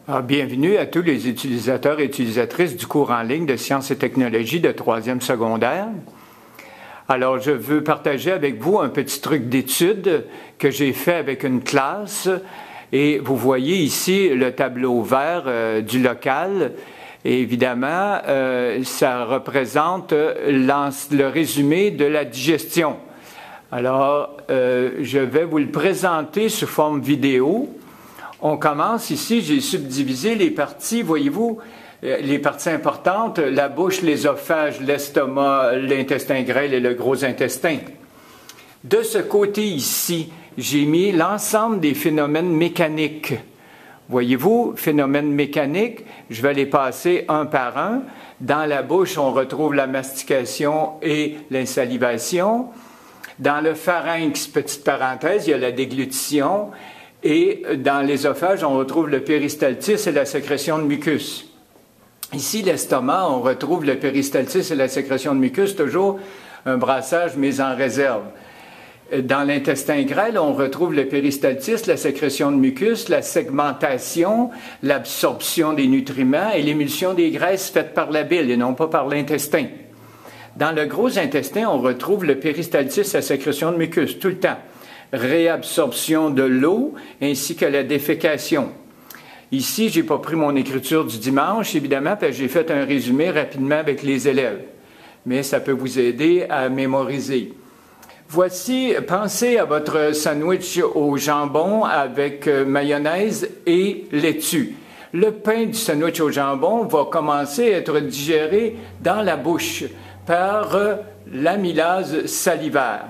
Bienvenue à tous les utilisateurs et utilisatrices du cours en ligne de sciences et technologies de 3e secondaire. Alors, je veux partager avec vous un petit truc d'étude que j'ai fait avec une classe. Et vous voyez ici le tableau vert du local. Et évidemment, ça représente le résumé de la digestion. Alors, je vais vous le présenter sous forme vidéo. On commence ici, j'ai subdivisé les parties, voyez-vous, les parties importantes, la bouche, l'œsophage, l'estomac, l'intestin grêle et le gros intestin. De ce côté ici, j'ai mis l'ensemble des phénomènes mécaniques. Voyez-vous, phénomènes mécaniques, je vais les passer un par un. Dans la bouche, on retrouve la mastication et l'insalivation. Dans le pharynx, petite parenthèse, il y a la déglutition. Et dans l'œsophage, on retrouve le péristaltisme et la sécrétion de mucus. Ici, l'estomac, on retrouve le péristaltisme et la sécrétion de mucus, toujours un brassage mis en réserve. Dans l'intestin grêle, on retrouve le péristaltisme, la sécrétion de mucus, la segmentation, l'absorption des nutriments et l'émulsion des graisses faites par la bile et non pas par l'intestin. Dans le gros intestin, on retrouve le péristaltisme et la sécrétion de mucus tout le temps. Réabsorption de l'eau ainsi que la défécation. Ici, je n'ai pas pris mon écriture du dimanche, évidemment, parce que j'ai fait un résumé rapidement avec les élèves. Mais ça peut vous aider à mémoriser. Voici, pensez à votre sandwich au jambon avec mayonnaise et laitue. Le pain du sandwich au jambon va commencer à être digéré dans la bouche par l'amylase salivaire.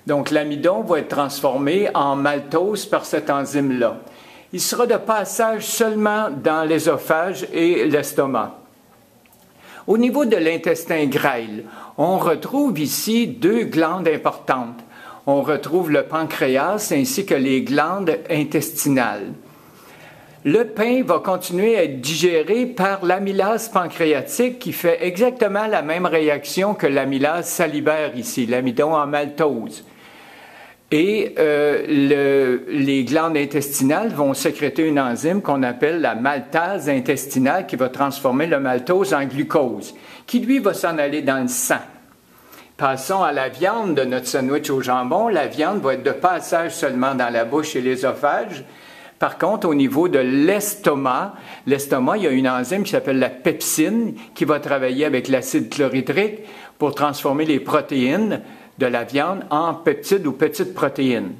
Donc, l'amidon va être transformé en maltose par cette enzyme-là. Il sera de passage seulement dans l'œsophage et l'estomac. Au niveau de l'intestin grêle, on retrouve ici deux glandes importantes. On retrouve le pancréas ainsi que les glandes intestinales. Le pain va continuer à être digéré par l'amylase pancréatique qui fait exactement la même réaction que l'amylase salivaire ici, l'amidon en maltose. Et les glandes intestinales vont sécréter une enzyme qu'on appelle la maltase intestinale qui va transformer le maltose en glucose, qui lui va s'en aller dans le sang. Passons à la viande de notre sandwich au jambon. La viande va être de passage seulement dans la bouche et l'œsophage. Par contre, au niveau de l'estomac, il y a une enzyme qui s'appelle la pepsine qui va travailler avec l'acide chlorhydrique pour transformer les protéines de la viande en peptides ou petites protéines.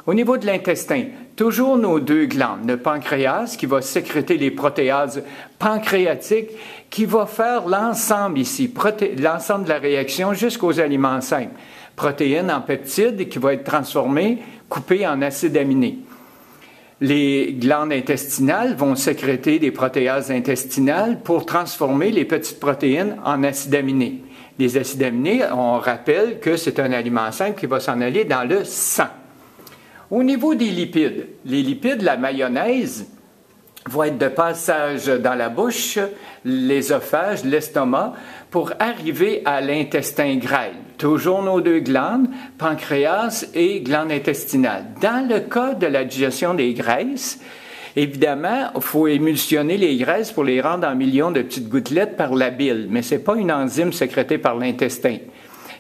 Au niveau de l'intestin, toujours nos deux glandes, le pancréas qui va sécréter les protéases pancréatiques qui va faire l'ensemble ici, l'ensemble de la réaction jusqu'aux aliments simples. Protéines en peptides qui vont être transformées, coupées en acides aminés. Les glandes intestinales vont sécréter des protéases intestinales pour transformer les petites protéines en acides aminés. Les acides aminés, on rappelle que c'est un aliment simple qui va s'en aller dans le sang. Au niveau des lipides, les lipides, la mayonnaise, vont être de passage dans la bouche, l'œsophage, l'estomac, pour arriver à l'intestin grêle. Toujours nos deux glandes, pancréas et glande intestinale. Dans le cas de la digestion des graisses, évidemment, il faut émulsionner les graisses pour les rendre en millions de petites gouttelettes par la bile, mais ce n'est pas une enzyme sécrétée par l'intestin.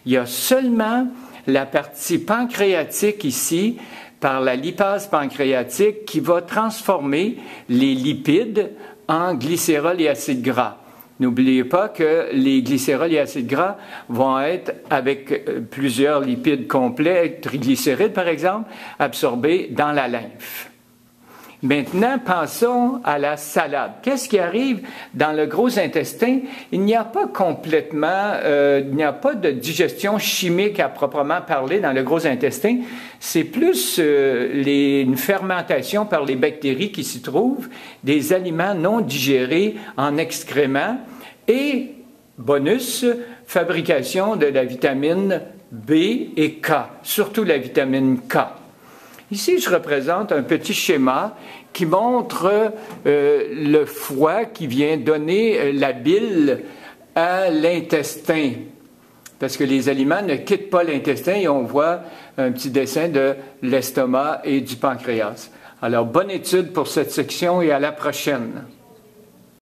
Il y a seulement la partie pancréatique ici, par la lipase pancréatique, qui va transformer les lipides en glycérol et acides gras. N'oubliez pas que les glycérols et acides gras vont être, avec plusieurs lipides complets, triglycérides par exemple, absorbés dans la lymphe. Maintenant, pensons à la salade. Qu'est-ce qui arrive dans le gros intestin? Il n'y a pas il n'y a pas de digestion chimique à proprement parler dans le gros intestin. C'est plus une fermentation par les bactéries qui s'y trouvent, des aliments non digérés en excréments et, bonus, fabrication de la vitamine B et K, surtout la vitamine K. Ici, je représente un petit schéma qui montre le foie qui vient donner la bile à l'intestin. Parce que les aliments ne quittent pas l'intestin et on voit un petit dessin de l'estomac et du pancréas. Alors, bonne étude pour cette section et à la prochaine.